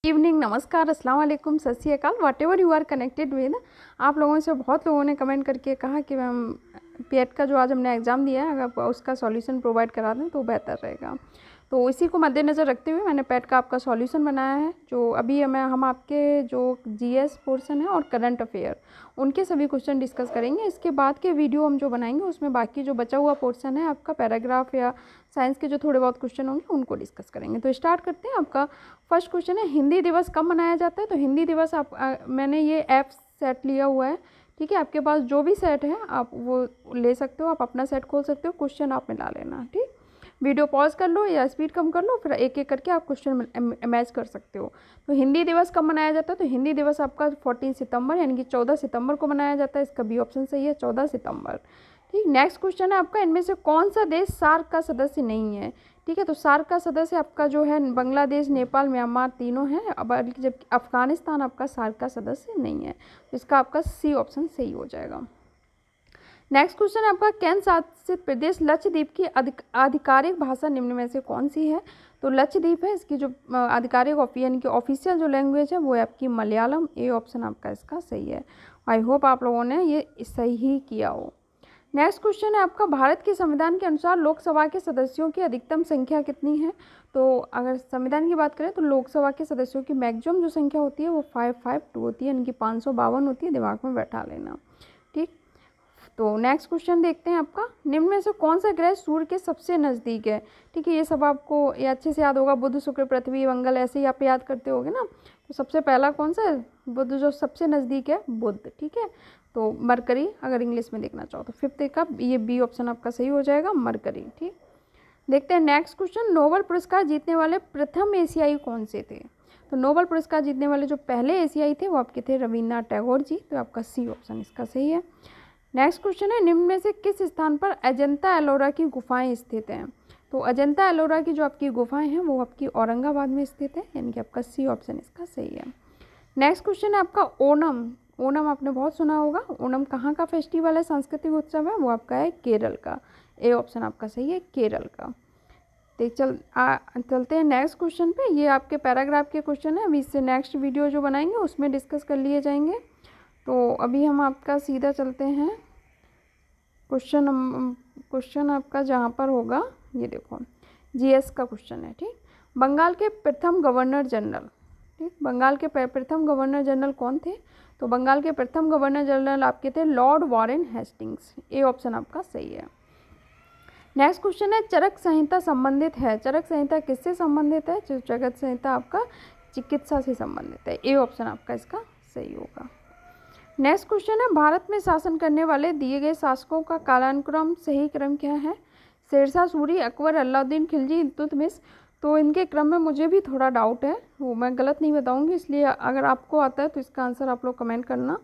Evening, नमस्कार, अस्सलाम वालेकुम, सत श्री अकाल, whatever you are connected with. आप लोगों से बहुत लोगों ने कमेंट करके कहा कि मैम पेट का जो आज हमने एग्ज़ाम दिया है अगर आप उसका सॉल्यूशन प्रोवाइड करा दें तो बेहतर रहेगा। तो इसी को मद्देनज़र रखते हुए मैंने पेट का आपका सॉल्यूशन बनाया है। जो अभी हम आपके जो जीएस पोर्शन है और करंट अफेयर उनके सभी क्वेश्चन डिस्कस करेंगे। इसके बाद के वीडियो हम जो बनाएंगे उसमें बाकी जो बचा हुआ पोर्शन है आपका पैराग्राफ या साइंस के जो थोड़े बहुत क्वेश्चन होंगे उनको डिस्कस करेंगे। तो स्टार्ट करते हैं। आपका फर्स्ट क्वेश्चन है, हिंदी दिवस कब मनाया जाता है? तो हिंदी दिवस मैंने ये ऐप सेट लिया हुआ है, ठीक है। आपके पास जो भी सेट है आप वो ले सकते हो, आप अपना सेट खोल सकते हो, क्वेश्चन आप मिला लेना, ठीक। वीडियो पॉज कर लो या स्पीड कम कर लो, फिर एक एक करके आप क्वेश्चन मैच कर सकते हो। तो हिंदी दिवस कब मनाया जाता है? तो हिंदी दिवस आपका 14 सितंबर यानी कि 14 सितंबर को मनाया जाता है। इसका बी ऑप्शन सही है, 14 सितंबर, ठीक। नेक्स्ट क्वेश्चन है आपका, इनमें से कौन सा देश सार्क का सदस्य नहीं है? ठीक है, तो सार्क का सदस्य आपका जो है बांग्लादेश, नेपाल, म्यांमार तीनों हैं, बल्कि जबकि अफगानिस्तान आपका सार्क का सदस्य नहीं है। तो इसका आपका सी ऑप्शन सही हो जाएगा। नेक्स्ट क्वेश्चन है आपका, केंद्र शासित प्रदेश लक्षद्वीप की आधिकारिक भाषा निम्न में से कौन सी है? तो लक्षद्वीप है, इसकी जो आधिकारिक यानी कि ऑफिशियल जो लैंग्वेज है वो है आपकी मलयालम। ए ऑप्शन आपका इसका सही है। आई होप आप लोगों ने ये सही ही किया हो। नेक्स्ट क्वेश्चन है आपका, भारत के संविधान के अनुसार लोकसभा के सदस्यों की अधिकतम संख्या कितनी है? तो अगर संविधान की बात करें तो लोकसभा के सदस्यों की मैक्सिमम जो संख्या होती है वो 552 होती है, यानी कि 552 होती है। दिमाग में बैठा लेना, ठीक। तो नेक्स्ट क्वेश्चन देखते हैं आपका, निम्न में से कौन सा ग्रह सूर्य के सबसे नज़दीक है? ठीक है, ये सब आपको ये अच्छे से याद होगा, बुध, शुक्र, पृथ्वी, मंगल, ऐसे ही आप याद करते होगे ना। तो सबसे पहला कौन सा है? बुध जो सबसे नज़दीक है, बुध, ठीक है। तो मरकरी अगर इंग्लिश में देखना चाहो तो फिफ्थ का ये बी ऑप्शन आपका सही हो जाएगा, मरकरी, ठीक। देखते हैं नेक्स्ट क्वेश्चन, नोबेल पुरस्कार जीतने वाले प्रथम एशियाई कौन से थे? तो नोबेल पुरस्कार जीतने वाले जो पहले एशियाई थे वो आपके थे रविन्द्रनाथ टैगोर जी। तो आपका सी ऑप्शन इसका सही है। नेक्स्ट क्वेश्चन है, निम्न में से किस स्थान पर अजंता एलोरा की गुफाएं स्थित हैं? तो अजंता एलोरा की जो आपकी गुफाएं हैं वो आपकी औरंगाबाद में स्थित है, यानी कि आपका सी ऑप्शन इसका सही है। नेक्स्ट क्वेश्चन है आपका, ओणम। ओणम आपने बहुत सुना होगा। ओणम कहाँ का फेस्टिवल है, सांस्कृतिक उत्सव है? वो आपका है केरल का। ए ऑप्शन आपका सही है, केरल का। तो चलते हैं नेक्स्ट क्वेश्चन पे। ये आपके पैराग्राफ के क्वेश्चन है, अभी इससे नेक्स्ट वीडियो जो बनाएंगे उसमें डिस्कस कर लिए जाएंगे। तो अभी हम आपका सीधा चलते हैं क्वेश्चन आपका जहाँ पर होगा, ये देखो जीएस का क्वेश्चन है, ठीक। बंगाल के प्रथम गवर्नर जनरल, ठीक, बंगाल के प्रथम गवर्नर जनरल कौन थे? तो बंगाल के प्रथम गवर्नर जनरल आपके थे Lord Warren Hastings. A option आपका सही है। नेक्स्ट क्वेश्चन है, चरक संहिता संबंधित है। चरक संहिता किससे संबंधित है? चरक संहिता आपका चिकित्सा से संबंधित है। ए ऑप्शन आपका इसका सही होगा। नेक्स्ट क्वेश्चन है, भारत में शासन करने वाले दिए गए शासकों का कालानुक्रम सही क्रम क्या है? शेरशाह सूरी, अकबर, अलाउद्दीन खिलजी, इल्तुतमिश। तो इनके क्रम में मुझे भी थोड़ा डाउट है, वो मैं गलत नहीं बताऊंगी, इसलिए अगर आपको आता है तो इसका आंसर आप लोग कमेंट करना,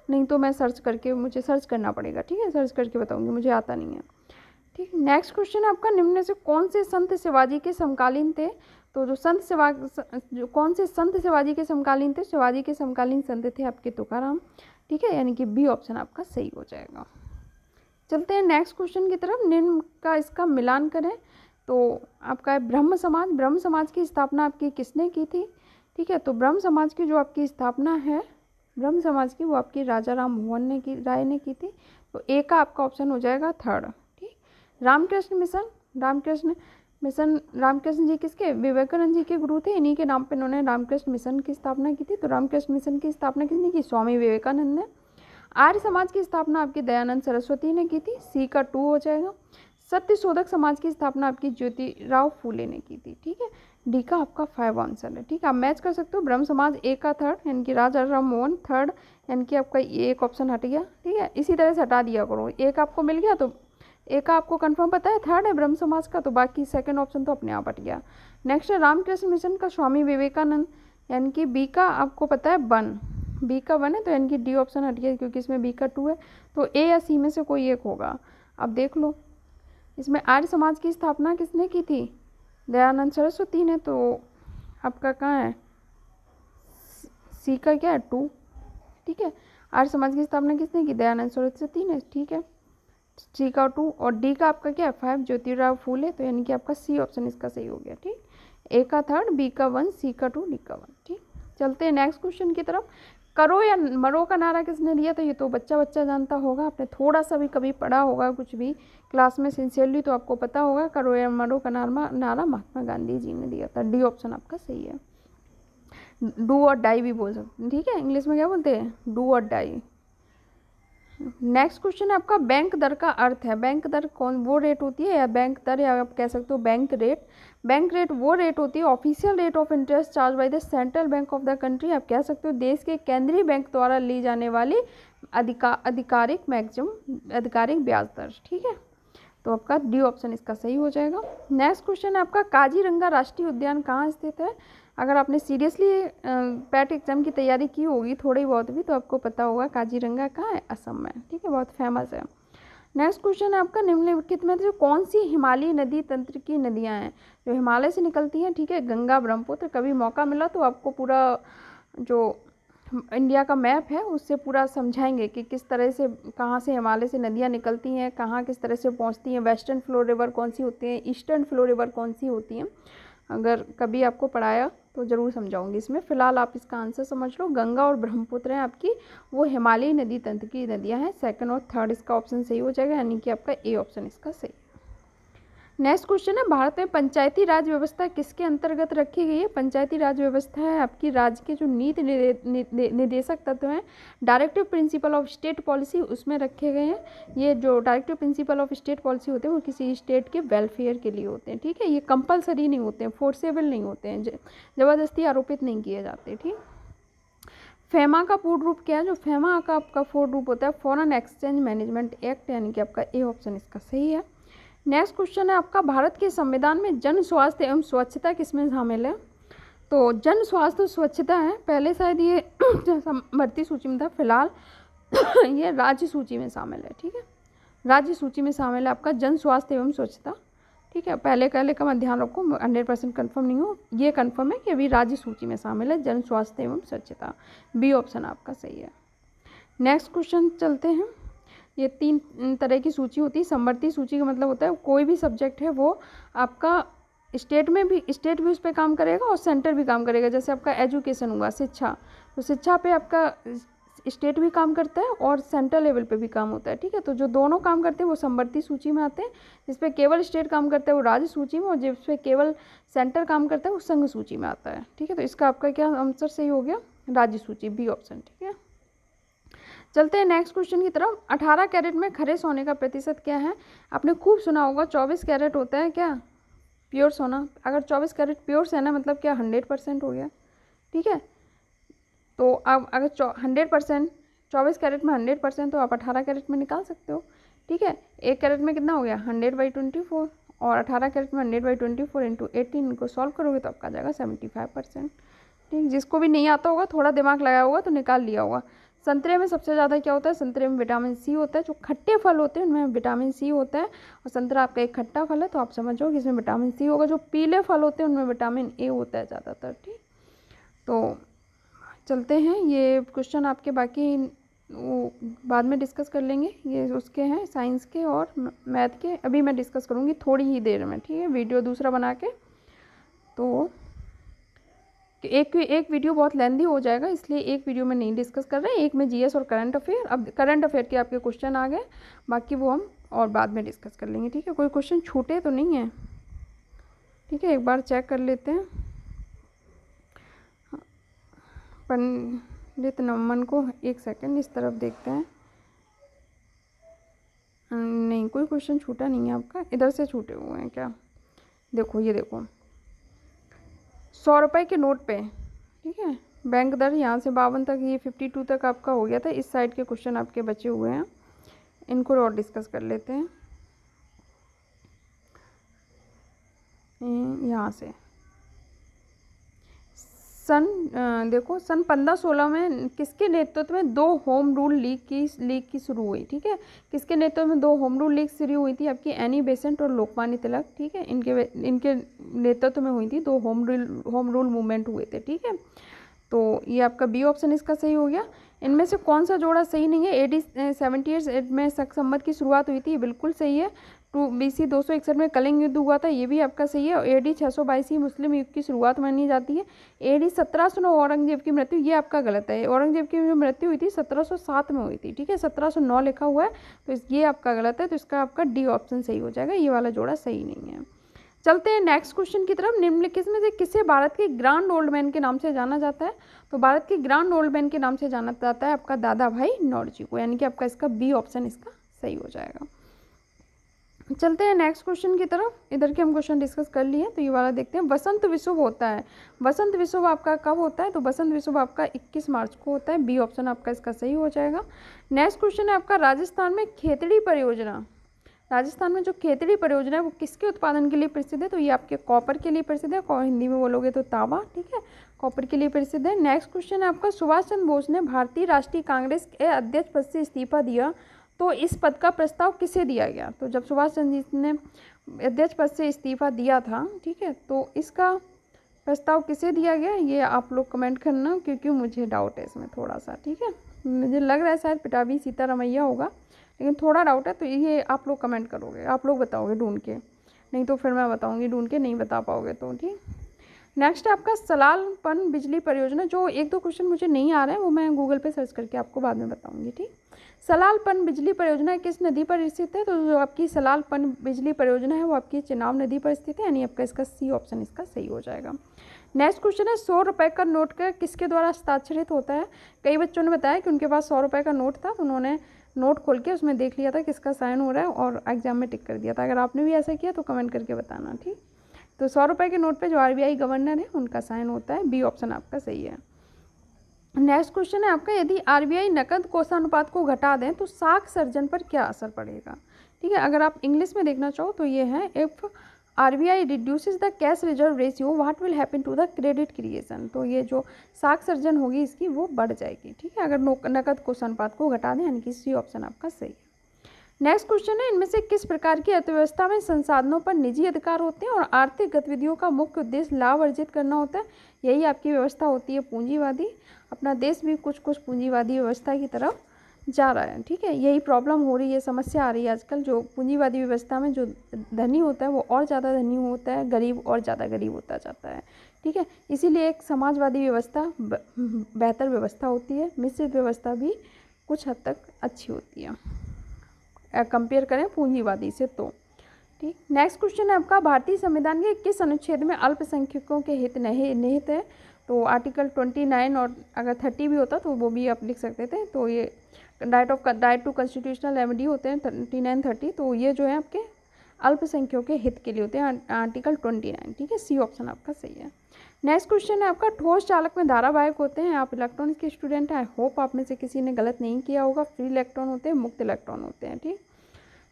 नहीं तो मैं मुझे सर्च करना पड़ेगा, ठीक है। सर्च करके बताऊंगी, मुझे आता नहीं है, ठीक। नेक्स्ट क्वेश्चन है आपका, निम्न में से कौन से संत शिवाजी के समकालीन थे? तो कौन से संत शिवाजी के समकालीन थे? शिवाजी के समकालीन संत थे आपके तुकाराम, ठीक है, यानी कि बी ऑप्शन आपका सही हो जाएगा। चलते हैं नेक्स्ट क्वेश्चन की तरफ, निम्न का इसका मिलान करें। तो आपका है ब्रह्म समाज। ब्रह्म समाज की स्थापना आपकी किसने की थी? ठीक है, तो ब्रह्म समाज की जो आपकी स्थापना है ब्रह्म समाज की, वो आपकी राजा राम मोहन राय ने की थी। तो ए का आपका ऑप्शन हो जाएगा थर्ड, ठीक। रामकृष्ण मिशन। रामकृष्ण जी किसके? विवेकानंद जी के गुरु थे, इन्हीं के नाम पे इन्होंने रामकृष्ण मिशन की स्थापना की थी। तो रामकृष्ण मिशन की स्थापना किसने की? स्वामी विवेकानंद ने। आर्य समाज की स्थापना आपकी दयानंद सरस्वती ने की थी। सी का 2 हो जाएगा। सत्य शोधक समाज की स्थापना आपकी ज्योतिराव फूले ने की थी, ठीक है। डी का आपका 5 आंसर है, ठीक है। आप मैच कर सकते हो। ब्रह्म समाज ए का थर्ड, यानी कि राजा राम मोहन थर्ड, यानी कि आपका एक ऑप्शन हट गया, ठीक है। इसी तरह से हटा दिया करो, एक आपको मिल गया तो एक आपको कंफर्म पता है थर्ड है ब्रह्म समाज का, तो बाकी सेकंड ऑप्शन तो अपने आप हट गया। नेक्स्ट है रामकृष्ण मिशन का स्वामी विवेकानंद, यानी कि बी का आपको पता है 1, बी का 1 है, तो यानी कि डी ऑप्शन हट गया क्योंकि इसमें बी का 2 है। तो ए या सी में से कोई एक होगा। अब देख लो, इसमें आर्य समाज की स्थापना किसने की थी? दयानंद सरस्वती ने। तो आपका कहाँ है? सी का क्या है 2, ठीक है। आर्य समाज की स्थापना किसने की? दयानंद सरस्वती ने, ठीक है। सी का 2 और डी का आपका क्या है 5, ज्योतिराव फूले। तो यानी कि आपका सी ऑप्शन इसका सही हो गया, ठीक। ए का 3, बी का 1, सी का 2, डी का 1, ठीक। चलते हैं नेक्स्ट क्वेश्चन की तरफ। करो या मरो का नारा किसने दिया? तो ये तो बच्चा बच्चा जानता होगा, आपने थोड़ा सा भी कभी पढ़ा होगा कुछ भी क्लास में सिंसियरली तो आपको पता होगा। करो या मरो का नारा महात्मा गांधी जी ने दिया था। डी ऑप्शन आपका सही है। डू और डाई भी बोल सकते हैं, ठीक है, इंग्लिश में क्या बोलते हैं? डू और डाई। नेक्स्ट क्वेश्चन है आपका, बैंक दर का अर्थ है। बैंक दर कौन वो रेट होती है, या बैंक दर, या आप कह सकते हो बैंक रेट। बैंक रेट वो रेट होती है official rate of interest charge by the central bank of the country. आप कह सकते हो देश के केंद्रीय बैंक द्वारा ली जाने वाली आधिकारिक ब्याज दर, ठीक है। तो आपका डी ऑप्शन इसका सही हो जाएगा। नेक्स्ट क्वेश्चन है आपका, काजीरंगा राष्ट्रीय उद्यान कहाँ स्थित है? अगर आपने सीरियसली पैट एग्जाम की तैयारी की होगी थोड़ी बहुत भी तो आपको पता होगा काजीरंगा कहाँ है, असम में, ठीक है, बहुत फेमस है। नेक्स्ट क्वेश्चन है आपका, निम्नलिखित में से कौन सी हिमालयी नदी तंत्र की नदियाँ हैं जो हिमालय से निकलती हैं? ठीक है, गंगा, ब्रह्मपुत्र। कभी मौका मिला तो आपको पूरा जो इंडिया का मैप है उससे पूरा समझाएंगे कि किस तरह से कहाँ से हिमालय से नदियाँ निकलती हैं, कहाँ किस तरह से पहुँचती हैं, वेस्टर्न फ्लो रिवर कौन सी होती हैं, ईस्टर्न फ्लो रिवर कौन सी होती हैं। अगर कभी आपको पढ़ाया तो ज़रूर समझाऊंगी इसमें। फ़िलहाल आप इसका आंसर समझ लो, गंगा और ब्रह्मपुत्र हैं आपकी वो हिमालयी नदी तंत्र की नदियाँ हैं। सेकंड और थर्ड इसका ऑप्शन सही हो जाएगा, यानी कि आपका ए ऑप्शन इसका सही। नेक्स्ट क्वेश्चन है, भारत में पंचायती राज व्यवस्था किसके अंतर्गत रखी गई है? पंचायती राज व्यवस्था है आपकी राज्य के जो नीति निर्देशक तत्व हैं, directive principle of state policy, उसमें रखे गए हैं। ये जो directive principle of state policy होते हैं वो किसी स्टेट के वेलफेयर के लिए होते हैं, ठीक है। ये कंपलसरी नहीं होते हैं, फोर्सेबल नहीं होते हैं, ज़बरदस्ती आरोपित नहीं किए जाते, ठीक। फेमा का पूर्ण रूप क्या है? जो फेमा का आपका पूर्ण रूप होता है फॉरेन एक्सचेंज मैनेजमेंट एक्ट, यानी कि आपका ए ऑप्शन इसका सही है। नेक्स्ट क्वेश्चन है आपका, भारत के संविधान में जन स्वास्थ्य एवं स्वच्छता किसमें शामिल है? तो जन स्वास्थ्य और स्वच्छता है, पहले शायद ये भर्ती सूची में था, फिलहाल ये राज्य सूची में शामिल है, ठीक है। राज्य सूची में शामिल है आपका जन स्वास्थ्य एवं स्वच्छता, ठीक है। पहले का मैं ध्यान रखो, 100% कन्फर्म नहीं हो, ये कन्फर्म है कि अभी राज्य सूची में शामिल है जन स्वास्थ्य एवं स्वच्छता। बी ऑप्शन आपका सही है। नेक्स्ट क्वेश्चन चलते हैं। ये 3 तरह की सूची होती है। समवर्ती सूची का मतलब होता है कोई भी सब्जेक्ट है वो आपका स्टेट भी उस पर काम करेगा और सेंटर भी काम करेगा। जैसे आपका एजुकेशन हुआ, शिक्षा, तो शिक्षा पे आपका स्टेट भी काम करता है और सेंट्रल लेवल पे भी काम होता है, ठीक है। तो जो दोनों काम करते हैं वो समवर्ती सूची में आते हैं। जिस पे केवल स्टेट काम करता है वो राज्य सूची में, और जिस पे केवल सेंटर काम करता है वो संघ सूची में आता है, ठीक है। तो इसका आपका क्या आंसर सही हो गया? राज्य सूची, बी ऑप्शन, ठीक है। चलते हैं नेक्स्ट क्वेश्चन की तरफ। 18 कैरेट में खरे सोने का प्रतिशत क्या है? आपने खूब सुना होगा 24 कैरेट होता है क्या प्योर सोना। अगर 24 कैरेट प्योर सोना मतलब क्या 100% हो गया, ठीक है। तो अब अगर 100% 24 कैरेट में 100% तो आप 18 कैरेट में निकाल सकते हो, ठीक है। 1 कैरेट में कितना हो गया 100/24, और 18 कैरेट में 100/24 इंटू 18 इनको सॉल्व करोगे तो आपका आ जाएगा 75%, ठीक। जिसको भी नहीं आता होगा थोड़ा दिमाग लगाया होगा तो निकाल लिया होगा। संतरे में सबसे ज़्यादा क्या होता है? संतरे में विटामिन सी होता है। जो खट्टे फल होते हैं उनमें विटामिन सी होता है, और संतरा आपका एक खट्टा फल है तो आप समझो कि इसमें विटामिन सी होगा। जो पीले फल होते हैं उनमें विटामिन ए होता है ज़्यादातर, ठीक। तो चलते हैं, ये क्वेश्चन आपके बाकी वो बाद में डिस्कस कर लेंगे, ये उसके हैं साइंस के और मैथ के। अभी मैं डिस्कस करूँगी थोड़ी ही देर में, ठीक है, वीडियो दूसरा बना के। तो एक वीडियो बहुत लेंदी हो जाएगा, इसलिए एक वीडियो में नहीं डिस्कस कर रहे हैं। एक में जीएस और करंट अफेयर। अब करंट अफेयर के आपके क्वेश्चन आ गए, बाकी वो हम और बाद में डिस्कस कर लेंगे, ठीक है। कोई क्वेश्चन छूटे तो नहीं है, ठीक है, एक बार चेक कर लेते हैं। पंडित नमन को एक सेकंड इस तरफ देखते हैं। नहीं, कोई क्वेश्चन छूटा नहीं है आपका, इधर से छूटे हुए हैं क्या? देखो, ये देखो 100 रुपये के नोट पे, ठीक है, बैंक दर यहाँ से 52 तक, ये 52 तक आपका हो गया था। इस साइड के क्वेश्चन आपके बचे हुए हैं, इनको और डिस्कस कर लेते हैं। यहाँ से देखो सन 1516 में किसके नेतृत्व में 2 होम रूल लीग की शुरू हुई, ठीक है। किसके नेतृत्व में 2 होम रूल लीग शुरू हुई थी? आपकी एनी बेसेंट और लोकमान्य तिलक, ठीक है। इनके नेतृत्व में हुई थी 2 होम रूल मूवमेंट हुए थे, ठीक है। तो ये आपका बी ऑप्शन इसका सही हो गया। इनमें से कौन सा जोड़ा सही नहीं है? AD 78 में संवत की शुरुआत हुई थी, बिल्कुल सही है। BC 261 में कलिंग युद्ध हुआ था, ये भी आपका सही है। AD 622 ही मुस्लिम युग की शुरुआत मानी जाती है। AD 1709 औरंगजेब की मृत्यु, ये आपका गलत है। औरंगजेब की जो मृत्यु हुई थी 1707 में हुई थी, ठीक है, 1709 लिखा हुआ है, तो ये आपका गलत है, तो इसका आपका D ऑप्शन सही हो जाएगा, ये वाला जोड़ा सही नहीं है। चलते हैं नेक्स्ट क्वेश्चन की तरफ। निम्नलिखित में से किसे भारत के ग्रांड ओल्ड मैन के नाम से जाना जाता है? तो भारत के ग्रांड ओल्ड मैन के नाम से जाना जाता है आपका दादा भाई नौरोजी को, यानी कि आपका इसका B ऑप्शन इसका सही हो जाएगा। चलते हैं नेक्स्ट क्वेश्चन की तरफ। इधर के हम क्वेश्चन डिस्कस कर लिए, तो ये वाला देखते हैं। वसंत विश्व होता है, वसंत विश्व आपका कब होता है? तो वसंत विश्व आपका 21 मार्च को होता है, B ऑप्शन आपका इसका सही हो जाएगा। नेक्स्ट क्वेश्चन है आपका, राजस्थान में खेतड़ी परियोजना, राजस्थान में जो खेतड़ी परियोजना है वो किसके उत्पादन के लिए प्रसिद्ध है? तो ये आपके कॉपर के लिए प्रसिद्ध है, हिंदी में बोलोगे तो तांबा, ठीक है, कॉपर के लिए प्रसिद्ध है। नेक्स्ट क्वेश्चन है आपका, सुभाष चंद्र बोस ने भारतीय राष्ट्रीय कांग्रेस के अध्यक्ष पद से इस्तीफा दिया, तो इस पद का प्रस्ताव किसे दिया गया? तो जब सुभाष चंद्र जी ने अध्यक्ष पद से इस्तीफा दिया था, ठीक है, तो इसका प्रस्ताव किसे दिया गया, ये आप लोग कमेंट करना, क्योंकि मुझे डाउट है इसमें थोड़ा सा, ठीक है, मुझे लग रहा है शायद पिटाबी सीतारमैया होगा, लेकिन थोड़ा डाउट है, तो ये आप लोग कमेंट करोगे, आप लोग बताओगे ढूंढ के, नहीं तो फिर मैं बताऊंगी ढूंढ के, नहीं बता पाओगे तो, ठीक। नेक्स्ट आपका सलाल पन बिजली परियोजना, जो एक दो क्वेश्चन मुझे नहीं आ रहे हैं वो मैं गूगल पे सर्च करके आपको बाद में बताऊंगी, ठीक। सलाल पन बिजली परियोजना किस नदी पर स्थित है? तो जो आपकी सलाल पन बिजली परियोजना है वो आपकी चेनाब नदी पर स्थित है, यानी आपका इसका C ऑप्शन इसका सही हो जाएगा। नेक्स्ट क्वेश्चन है, 100 रुपये का नोट का किसके द्वारा हस्ताक्षरित होता है? कई बच्चों ने बताया कि उनके पास 100 रुपये का नोट था, तो उन्होंने नोट खोल के उसमें देख लिया था किसका साइन हो रहा है और एग्जाम में टिक कर दिया था। अगर आपने भी ऐसा किया तो कमेंट करके बताना, ठीक। तो 100 रुपये के नोट पे जो RBI गवर्नर है उनका साइन होता है, B ऑप्शन आपका सही है। नेक्स्ट क्वेश्चन है आपका, यदि RBI नकद कोषानुपात को घटा दें तो साख सर्जन पर क्या असर पड़ेगा? ठीक है, अगर आप इंग्लिश में देखना चाहो तो ये है, if RBI reduces the cash reserve ratio what will happen to the credit creation, तो ये जो साख सर्जन होगी इसकी वो बढ़ जाएगी, ठीक है, अगर नकद कोषानुपात को घटा दें, यानी कि C ऑप्शन आपका सही है। नेक्स्ट क्वेश्चन है, इनमें से किस प्रकार की अर्थव्यवस्था में संसाधनों पर निजी अधिकार होते हैं और आर्थिक गतिविधियों का मुख्य उद्देश्य लाभ अर्जित करना होता है? यही आपकी व्यवस्था होती है पूंजीवादी। अपना देश भी कुछ कुछ पूंजीवादी व्यवस्था की तरफ जा रहा है, ठीक है, यही प्रॉब्लम हो रही है, समस्या आ रही है आजकल, जो पूंजीवादी व्यवस्था में जो धनी होता है वो और ज़्यादा धनी होता है, गरीब और ज़्यादा गरीब होता जाता है, ठीक है, इसीलिए एक समाजवादी व्यवस्था बेहतर व्यवस्था होती है, मिश्रित व्यवस्था भी कुछ हद तक अच्छी होती है कंपेयर करें पूंजीवादी से, तो ठीक। नेक्स्ट क्वेश्चन है आपका, भारतीय संविधान के किस अनुच्छेद में अल्पसंख्यकों के हित निहित है? तो आर्टिकल 29, और अगर 30 भी होता तो वो भी आप लिख सकते थे, तो ये राइट टू कॉन्स्टिट्यूशनल रेमेडी होते हैं 29, 30, तो ये जो है आपके अल्पसंख्यकों के हित के लिए होते हैं, आर्टिकल 29, ठीक है, C ऑप्शन आपका सही है। नेक्स्ट क्वेश्चन है आपका, ठोस चालक में धारावाहिक होते हैं, आप इलेक्ट्रॉनिक्स के स्टूडेंट हैं, आई होप आप में से किसी ने गलत नहीं किया होगा, फ्री इलेक्ट्रॉन होते हैं, मुक्त इलेक्ट्रॉन होते हैं, ठीक।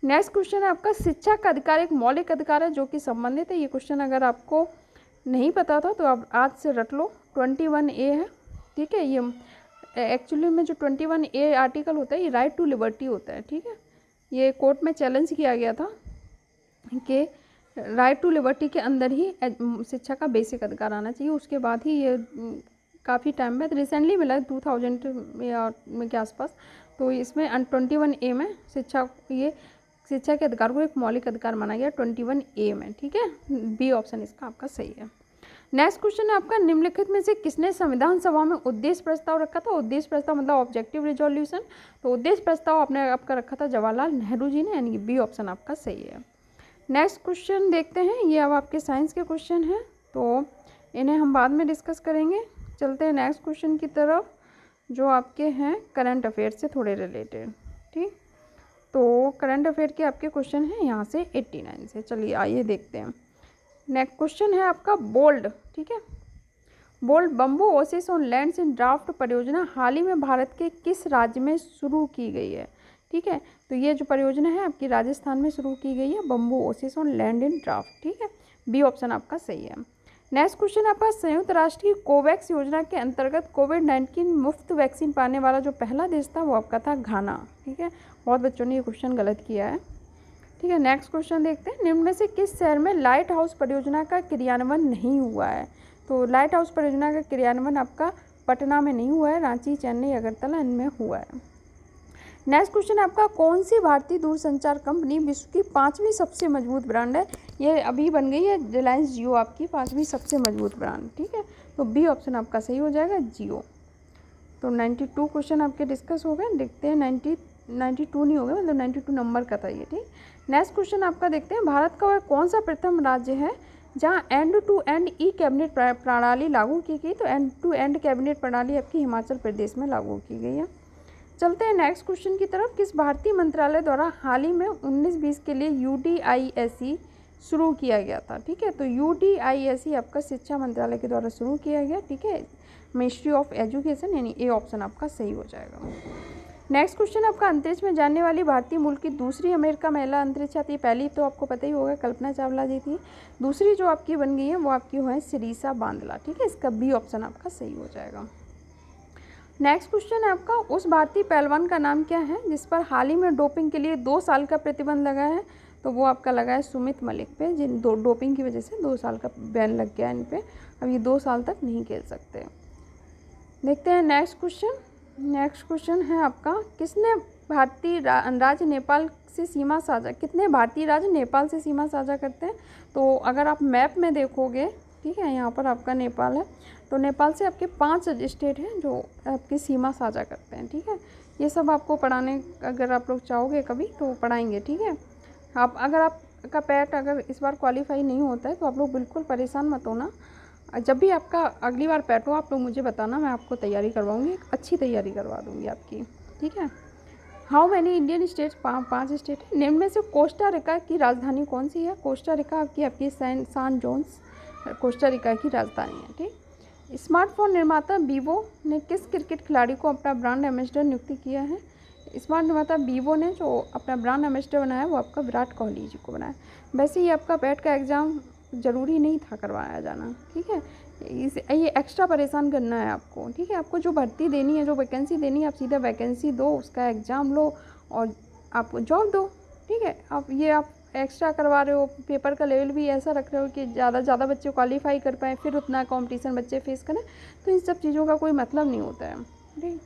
नेक्स्ट क्वेश्चन है आपका, शिक्षा का अधिकार एक मौलिक अधिकार है जो कि संबंधित है, ये क्वेश्चन अगर आपको नहीं पता था तो आप आज से रट लो, 21A है, ठीक है, ये एक्चुअली में जो 21A आर्टिकल होता है ये राइट टू लिबर्टी होता है, ठीक है, ये कोर्ट में चैलेंज किया गया था कि राइट टू लिबर्टी के अंदर ही शिक्षा का बेसिक अधिकार आना चाहिए, उसके बाद ही ये काफ़ी टाइम में रिसेंटली मिला 2000 में के आसपास, तो इसमें 21A में शिक्षा के अधिकार को एक मौलिक अधिकार माना गया 21A में, ठीक है, B ऑप्शन इसका आपका सही है। नेक्स्ट क्वेश्चन है आपका, निम्नलिखित में से किसने संविधान सभा में उद्देश्य प्रस्ताव रखा था? उद्देश्य प्रस्ताव मतलब ऑब्जेक्टिव रिजोल्यूशन, तो उद्देश्य प्रस्ताव आपने आपका रखा था जवाहरलाल नेहरू जी ने, यानी कि B ऑप्शन आपका सही है। नेक्स्ट क्वेश्चन देखते हैं, ये अब आपके साइंस के क्वेश्चन हैं, तो इन्हें हम बाद में डिस्कस करेंगे। चलते हैं नेक्स्ट क्वेश्चन की तरफ, जो आपके हैं करंट अफेयर से थोड़े रिलेटेड, ठीक। तो करंट अफेयर के आपके क्वेश्चन हैं यहाँ से 89 से, चलिए आइए देखते हैं। नेक्स्ट क्वेश्चन है आपका बोल्ड, ठीक है, bold bamboo oasis on lands in draft परियोजना हाल ही में भारत के किस राज्य में शुरू की गई है? ठीक है, तो ये जो परियोजना है आपकी राजस्थान में शुरू की गई है, bamboo oasis on land in draft, ठीक है, B ऑप्शन आपका सही है। नेक्स्ट क्वेश्चन आपका, संयुक्त राष्ट्र की कोवैक्स योजना के अंतर्गत कोविड-19 मुफ्त वैक्सीन पाने वाला जो पहला देश था वो आपका था घाना, ठीक है, बहुत बच्चों ने ये क्वेश्चन गलत किया है, ठीक है। नेक्स्ट क्वेश्चन देखते हैं, निम्न में से किस शहर में लाइट हाउस परियोजना का क्रियान्वयन नहीं हुआ है? तो लाइट हाउस परियोजना का क्रियान्वयन आपका पटना में नहीं हुआ है, रांची, चेन्नई, अगरतला इनमें हुआ है। नेक्स्ट क्वेश्चन है आपका, कौन सी भारतीय दूरसंचार कंपनी विश्व की 5वीं सबसे मजबूत ब्रांड है? ये अभी बन गई है रिलायंस जियो, आपकी 5वीं सबसे मजबूत ब्रांड। ठीक है, तो बी ऑप्शन आपका सही हो जाएगा, जियो। तो 92 क्वेश्चन आपके डिस्कस हो गए। देखते हैं 92 नहीं हो गए, मतलब 92 नंबर का था ये। ठीक, नेक्स्ट क्वेश्चन आपका देखते हैं, भारत का वह कौन सा प्रथम राज्य है जहाँ end to end e cabinet प्रणाली लागू की गई? तो एंड टू एंड कैबिनेट प्रणाली आपकी हिमाचल प्रदेश में लागू की गई है। चलते हैं नेक्स्ट क्वेश्चन की तरफ। किस भारतीय मंत्रालय द्वारा हाल ही में 19-20 के लिए UDISE शुरू किया गया था? ठीक है, तो UDISE आपका शिक्षा मंत्रालय के द्वारा शुरू किया गया। ठीक है, मिनिस्ट्री ऑफ एजुकेशन, यानी ए ऑप्शन आपका सही हो जाएगा। नेक्स्ट क्वेश्चन आपका, अंतरिक्ष में जाने वाली भारतीय मूल की दूसरी अमेरिका महिला अंतरिक्ष यात्री, पहली तो आपको पता ही होगा कल्पना चावला जी थी, दूसरी जो आपकी बन गई है वो आपकी है सिरीसा बांदला। ठीक है, इसका बी ऑप्शन आपका सही हो जाएगा। नेक्स्ट क्वेश्चन है आपका, उस भारतीय पहलवान का नाम क्या है जिस पर हाल ही में डोपिंग के लिए 2 साल का प्रतिबंध लगा है? तो वो आपका लगा है सुमित मलिक पे, जिन डोपिंग की वजह से 2 साल का बैन लग गया इन पे, अब ये 2 साल तक नहीं खेल सकते। देखते हैं नेक्स्ट क्वेश्चन। नेक्स्ट क्वेश्चन है आपका, कितने भारतीय राज्य नेपाल से सीमा साझा करते हैं? तो अगर आप मैप में देखोगे, ठीक है, यहाँ पर आपका नेपाल है, तो नेपाल से आपके 5 स्टेट हैं जो आपकी सीमा साझा करते हैं। ठीक है, ये सब आपको पढ़ाने, अगर आप लोग चाहोगे कभी तो पढ़ाएंगे। ठीक है, आप अगर आपका पैट अगर इस बार क्वालिफाई नहीं होता है तो आप लोग बिल्कुल परेशान मत होना। जब भी आपका अगली बार पैट हो आप लोग मुझे बताना, मैं आपको तैयारी करवाऊँगी, अच्छी तैयारी करवा दूँगी आपकी। ठीक है, how many Indian states? 5 state है। निम्न में से कोस्टा रिका की राजधानी कौन सी है? कोस्टा रिका आपकी सैन जोन्स कोस्टा रिका की राजधानी है। ठीक, स्मार्टफोन निर्माता वीवो ने किस क्रिकेट खिलाड़ी को अपना ब्रांड एम्बेसडर नियुक्त किया है? स्मार्ट निर्माता वीवो ने जो अपना ब्रांड एम्बेसडर बनाया वो आपका विराट कोहली जी को बनाया। वैसे ही आपका पैट का एग्ज़ाम ज़रूरी नहीं था करवाया जाना। ठीक है, ये एक्स्ट्रा परेशान करना है आपको। ठीक है, आपको जो भर्ती देनी है, जो वैकेंसी देनी है, आप सीधा वैकेंसी दो, उसका एग्ज़ाम लो और आप जॉब दो। ठीक है, आप एक्स्ट्रा करवा रहे हो, पेपर का लेवल भी ऐसा रख रहे हो कि ज़्यादा बच्चे क्वालिफाई कर पाएँ, फिर उतना कंपटीशन बच्चे फेस करें, तो इन सब चीज़ों का कोई मतलब नहीं होता है। ठीक,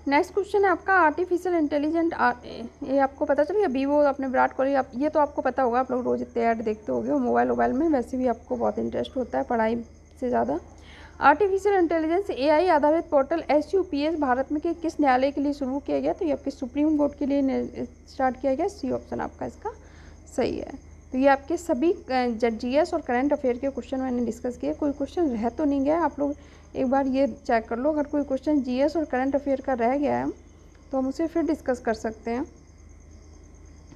नेक्स्ट क्वेश्चन है आपका, आर्टिफिशियल इंटेलिजेंट, ये आपको पता चल गया वीवो अपने विराट कोहली, आप ये तो आपको पता होगा, आप लोग रोज़ इतने ऐड देखते होगे मोबाइल में, वैसे भी आपको बहुत इंटरेस्ट होता है पढ़ाई से ज़्यादा। आर्टिफिशियल इंटेलिजेंस AI आधारित पोर्टल SUPS भारत में किस न्यायालय के लिए शुरू किया गया? तो ये आपके सुप्रीम कोर्ट के लिए स्टार्ट किया गया। सी ऑप्शन आपका इसका सही है। तो ये आपके सभी GS और करंट अफेयर के क्वेश्चन मैंने डिस्कस किए, कोई क्वेश्चन रह तो नहीं गया, आप लोग एक बार ये चेक कर लो। अगर कोई क्वेश्चन GS और करंट अफेयर का रह गया है तो हम उसे फिर डिस्कस कर सकते हैं।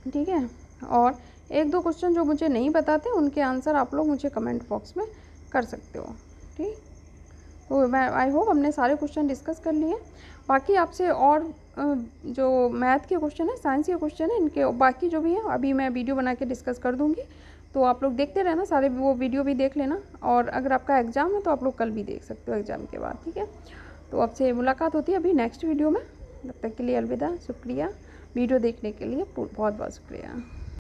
ठीक है, और 1-2 क्वेश्चन जो मुझे नहीं बताते उनके आंसर आप लोग मुझे कमेंट बॉक्स में कर सकते हो। ठीक, तो मैं आई होप हमने सारे क्वेश्चन डिस्कस कर लिए। बाकी आपसे और जो मैथ के क्वेश्चन है, साइंस के क्वेश्चन है, इनके बाकी जो भी है अभी मैं वीडियो बना के डिस्कस कर दूँगी, तो आप लोग देखते रहना, सारे वो वीडियो भी देख लेना। और अगर आपका एग्ज़ाम है तो आप लोग कल भी देख सकते हो एग्ज़ाम के बाद। ठीक है, तो आपसे मुलाकात होती है अभी नेक्स्ट वीडियो में, तब तक के लिए अलविदा, शुक्रिया। वीडियो देखने के लिए बहुत बहुत शुक्रिया।